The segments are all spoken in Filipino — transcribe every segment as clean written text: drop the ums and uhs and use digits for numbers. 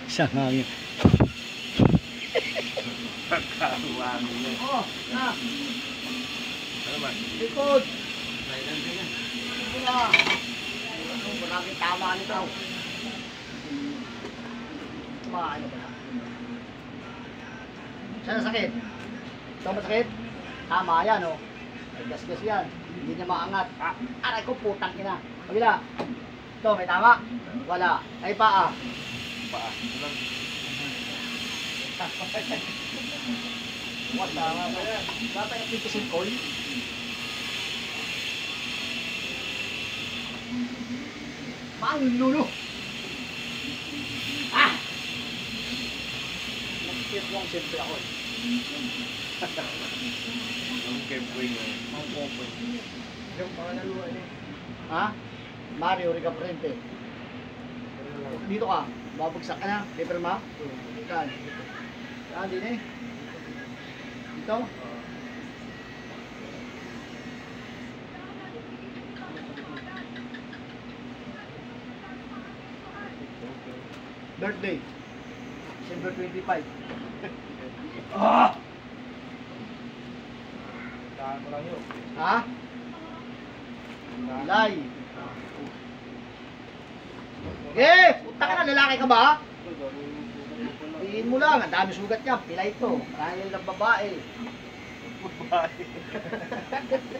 Isang hangin. Pagkahuwang niya. Oh, na. Ano man? Likod. Kailan din yan? Ito na. Maraming tama nito. Ano ba na? Saan sakit? Ito masakit? Tama yan, oh. Ay, gas-gas yan. Hindi niya maangat. Aray ko, putang ina. Pagila. Ito, may tama? Wala. Ay, paa. Paa. What, tama ba yan? Dapat yung pipisin ko. Mangulo. Ah! Nagtitwang siyempre ako. Ang kempoy nga. Ang popoy. Yung pangalaluan eh. Ha? Mario Rica Frente. Dito ka. Babagsak ka na. Paper ma? Saan? Saan din eh? Dito? Birthday. December 25. Ah! Saan ko lang yun? Ha? Lay. Eh! Punta ka na, lalaki ka ba? Tingin mo lang, ang dami sugat niya. Pila ito. Marahil ng babae. Babae.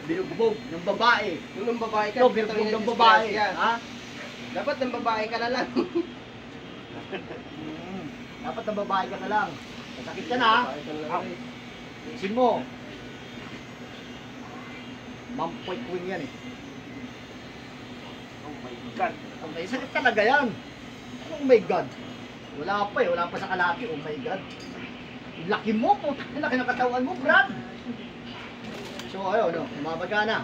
Binugbog ng babae. Kung ng babae ka, Ito, binugbog ng babae. Ha? Dapat ng babae ka na lang. Dapat ng babae ka na lang. Masakit ka na. Isin mo. Mampoy queen yan eh. Oh my God. Oh my, sakit talaga yan. Oh my God. Wala pa eh. Wala pa sa kalaki. Oh my God. Laki mo po. Laki ng katawan mo, Brad. So, ayun, no. Lumabag ka na.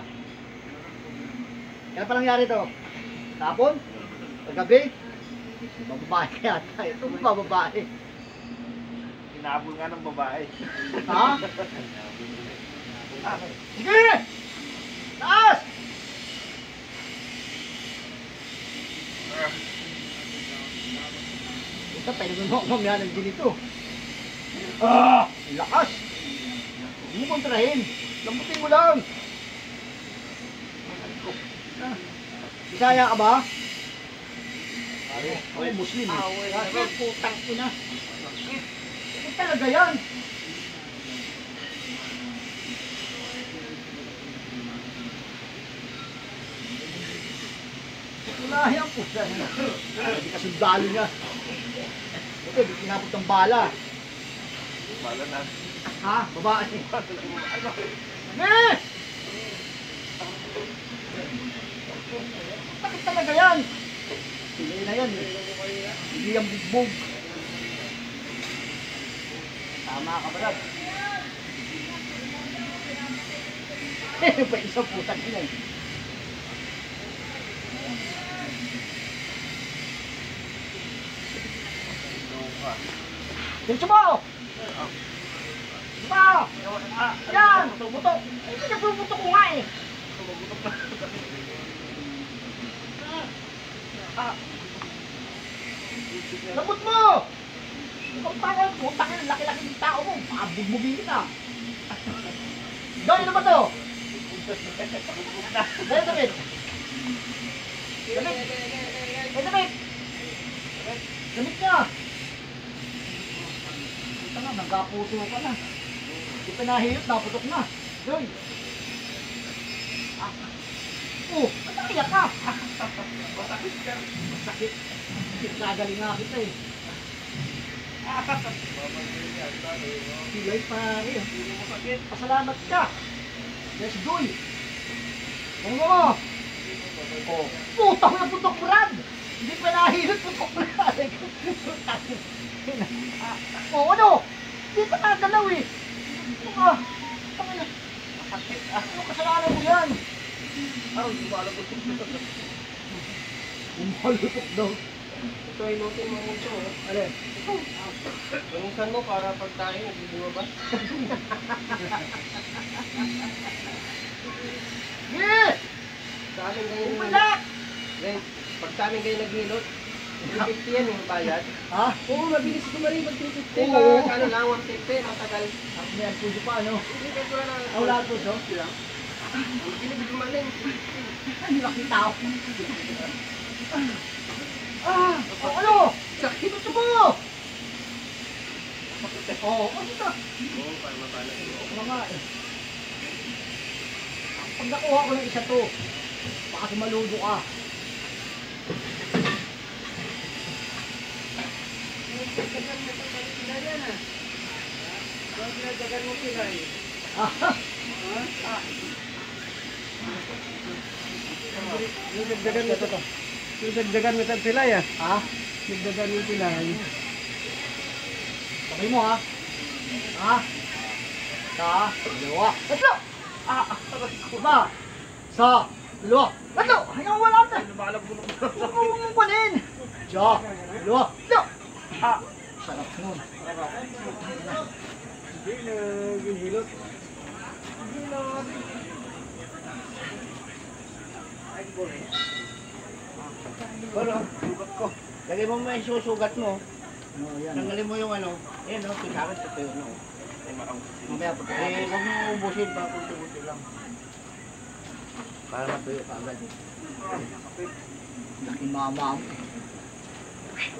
Kailan pa nangyari to? Tapon? Paggabi? Bababae ka yata. Ito bababae. Hinabol nga ng babae. Ha? Sige! Taas! Ito, pwede mo mamaya ng ginito. Ah! Lakas! Hindi mo kontrahin. Lambutin mo lang. Bisaya ka ba? Ako, Muslim eh. Bakit putang ina? Ano talaga yan? Wala yan po siya. Hindi ka sundalo niya. Ito, hindi kinapot ng bala. Bala na. Ha? Babae. Eh! Bakit talaga yan? Pili na yan eh. Hindi yung bugbog. Tama ka, Brad. Pa isang putang ina eh. Diretso mo! Diba? Yan! Buto! Ay, pinabubuto ko nga eh! Labot mo! Ikaw takot! Putang ina, laki-laki ng tao mo! Mabugbugin kita! Gawin na ba to? Dahil damit! Damit! Dahil damit! Damit niya! Puta na, nagkaputo ka na. Hindi pa nahihiyot, naputok na. Doy! Oh, ba't nakiyak ka? Masakit ka. Masakit. Nagaling nga kita eh. Pilay pare. Masakit. Pasalamat ka. Yes, Doy. Ano mo? Oh, puta ko na putok, Brad. Hindi pa nahihilot putok, Brad. Oh, ano? Hindi pa nagalaw eh. Masakit. Ano kasalanan mo yan? Araw, hindi mo alam kung Umalutok daw. Ito ay lutin mo mucho. Alin? Bungsan mo para pag tayo nagbibumabas. Yes! Sa amin kayo Umalak! Pag sa amin kayo naghilot, 350 yan yung bayad. Ha? Oo, mabilis ko rin pag 350. Oo. Baka ano lang, 150, matagal. Ang may puso pa, ano? Hindi, kasi wala na. Ah, wala puso? lang. Ang bilig gumaling. Ang laki tao. Ah! Oh, ano? Sakit ito mo! Oo, ano ito? Oo, para mabalas mo. Ano nga eh. Pag nakuha ko ng isa to, baka sumaludo ka. Dagan mo sila eh. Yung dagdagan mo to. Yung dagdagan mo sila ya. Ha? Dagdagan mo sila. Sabay mo ha? Ha? Sa, dalawa, tatlo! Iba! Sa, dalawa, tatlo! Hanggang wala ka! Huwag mong panin! Sa, dalawa, tatlo! Ha! Sarap nun. Hindi na ginhilot. Pero, sugat ko. Lagay mo may susugat mo. Oh, yan. Tanggalin mo yung ano. Ayan no, pinakit ito yun. No. Mamaya pag Huwag mo ubusin pa kunti-kunti lang. Para matuyo ka agad. laki mama mo.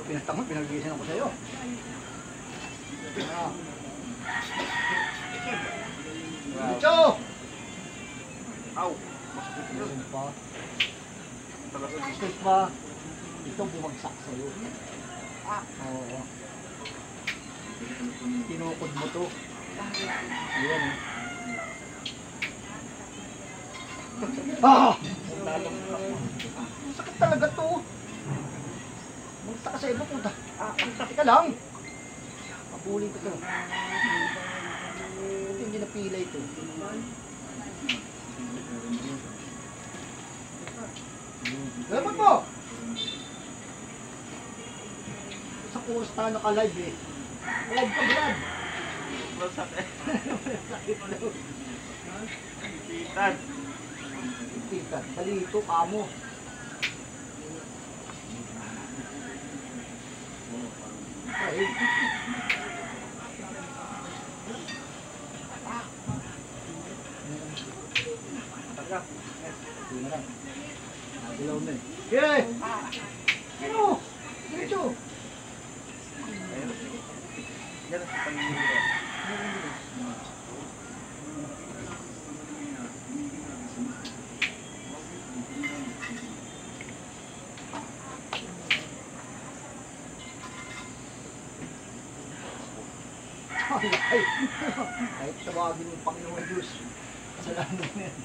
Pinatama, pinagisan ako sa'yo. Ah. Dicho! Aw! Meron pa. Ito pa. Ito bumagsak sa'yo. Oo. Tinukod mo to. Ayan eh. Ah! Sakit talaga to. Magta ka sa iba puta. Teka lang. Pabuli ko to. Ito hindi napila ito. Dapat mo! Sa kusta naka-live eh. Live ka Brad. Masakit. Sakit daw. Titan. Tita, talito, kamo. Ay. Tagap. Tingnan lang. Nagulaw na eh. Okay! Ano? Diretso! Yan ang pangingiro. Ay, kahit tawagin ng Panginoon Diyos. Kasalanan mo yan.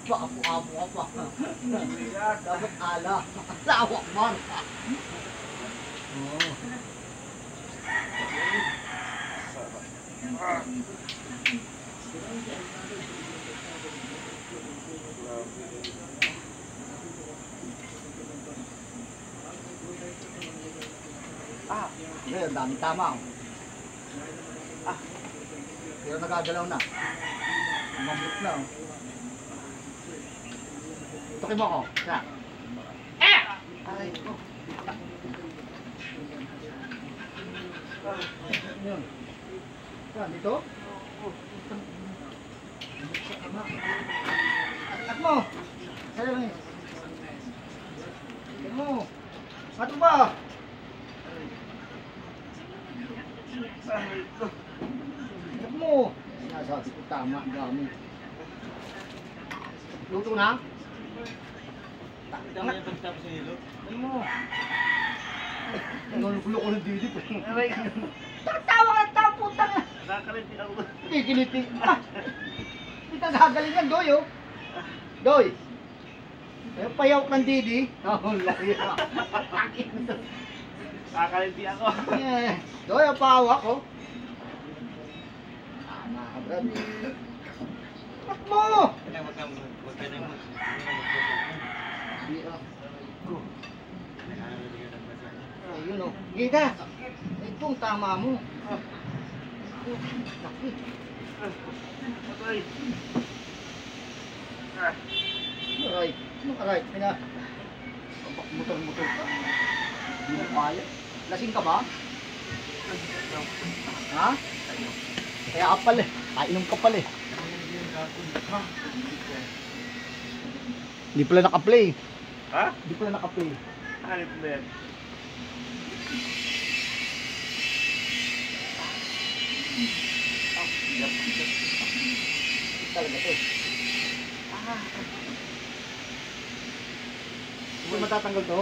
Paapo-apo ka pa. Dapat ala. Lawak man. Oo. Ngayon, dami tama. Pero nagagalaw na. Mabot na. Tukin mo ako. Sa. Aray ko. Yun. Saan? Dito? At mo. Sa'yo rin. At mo. Ato ba? At mo. Sinasabi ko tama. Dami. Luto na? Dami yung pagtapos ng hilo. Ano mo? Nanugulo ko ng didip eh. Tatawa ka ng tao, putang! Nakakaliti ako. Kikiliti. Hindi ka gagalingan, Doy, oh. Doy. Yung payawak ng didi. Oh, laki na. Nakakaliti ako. Eh, Doy, ang pahawak, oh. Tama ka, Brad. Mat mo! Huwag ka nang Hindi, ah. Ayun, oh. Gita. Itong tama mo. Laki. Okay. Aray. Ano aray? Pina. Motor-motor ka. Hindi mo kaya. Lasing ka ba? Ha? Kaya ka pala eh. Kainom ka pala eh. Hindi pala naka-play. Ha? Hindi pala naka-play. Ano ba yan? Talaga to. Hindi matatanggal to?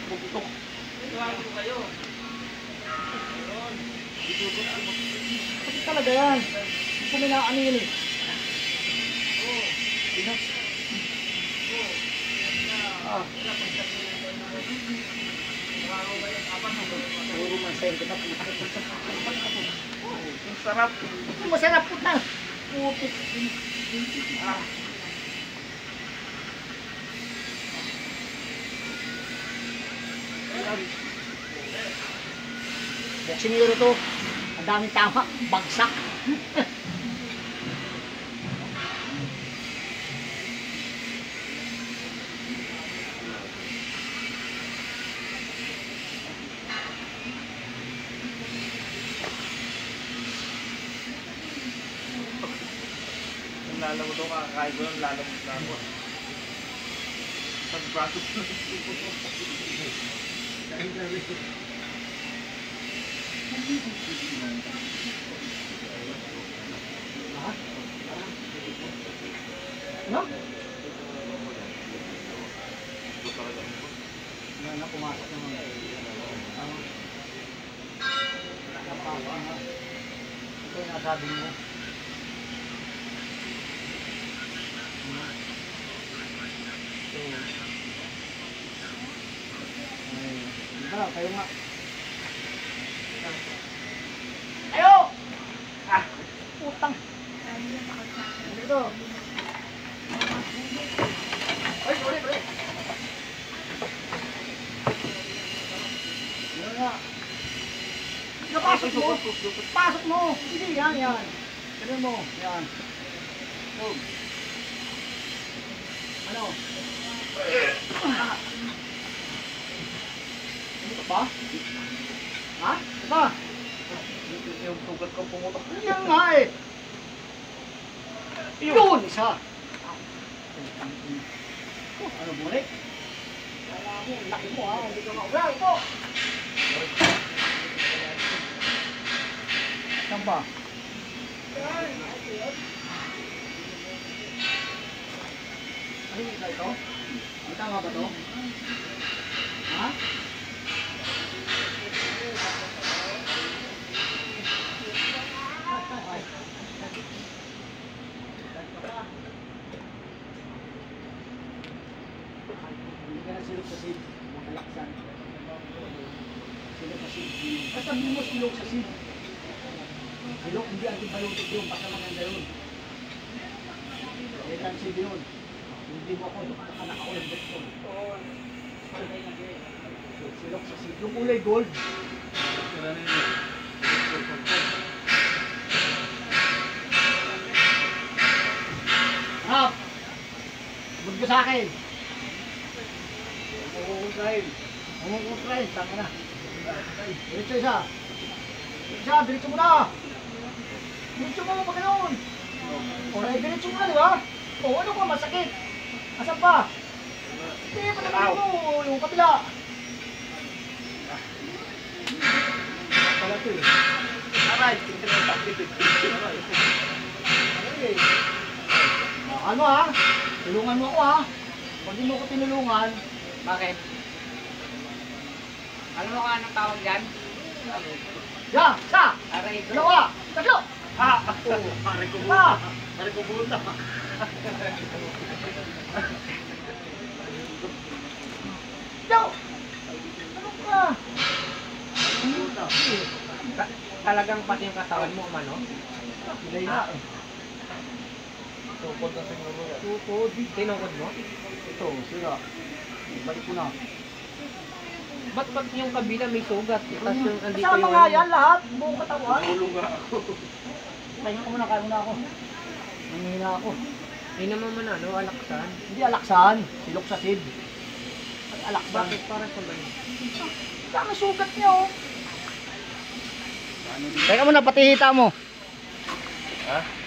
Bugtok. Kasi talaga yan. Hindi ko may ano yun eh. Ah. Puro man sa'yo ka na puta. Ang sarap. Masarap puta. Putik. Ah. Siniro to. Ang daming tama. Bagsak. Lalamot ako, kakakain ko lang, lalamot na ako. Sa braso ko Ha? Ano? Ano na pumasok naman. Ito yung nasabi mo. Kayo nga. Ayo! Ah! Putang! Dito! Ay, sorry, sorry! Ano nga? Napasok mo! Pasok mo! Hindi, yan, yan. Ano mo? Yan. Oh. Ano? Ano ba? Ha? Ba? yung sugat ko pumutok. Yan nga eh. Yun! Isa. Oh, ano bulik? Wala mo, laki mo ha. Hindi ka maurang po. Saan ba? Ano yung isa ito? Ang tama ba ito? Ha? Hindi ka na silog sa sid. Makalaksan. Silog sa sid. Basta mo silog sa sid. Silog, hindi antibiotic yun. Basta maganda yun. Kaya lang sid yun. Hindi mo ako nakaulang doktor. Silog sa sid. Yung kulay gold. Harap! Bud ka sa akin! Umukutrain! Umukutrain! Tanga na! Diretso isa! Isa! Diretso mo na! Diretso mo pa ganoon! O, diretso mo na, di ba? O, ano ko? Masakit! Asan pa? Hindi, patanggalin mo! Yung kabila! Pala ito eh! Aray! Aray! Okay. Ano ha? Tulungan mo ako ha? Pag di mo ako tinulungan, Bakit? Alam mo kung anong tawag dyan? ya, sa, Aray ko. dalawa, tatlo. Ha! Pare ko Ha! Pare ko buta. Yo! Ano ka? Talagang pati yung katawan mo, ano? Hilay na eh. So, Tukod na siguro yan. Tukod. Tinungkod mo? Ito, sira. Balik ko na. Ba't yung kabila may sugat? Tapos yung andito Kasama yung nga ano? yan lahat. Buong katawan. Ulong nga ako. Kaya ko muna, kaya muna ako. Nanghihina ako. Ay naman man ano, alaksan. Hindi alaksan. Silok sa sid. Ay, alaksan. Bakit para sa man? Dami sugat niya oh. Teka muna, pati hita mo. Ha?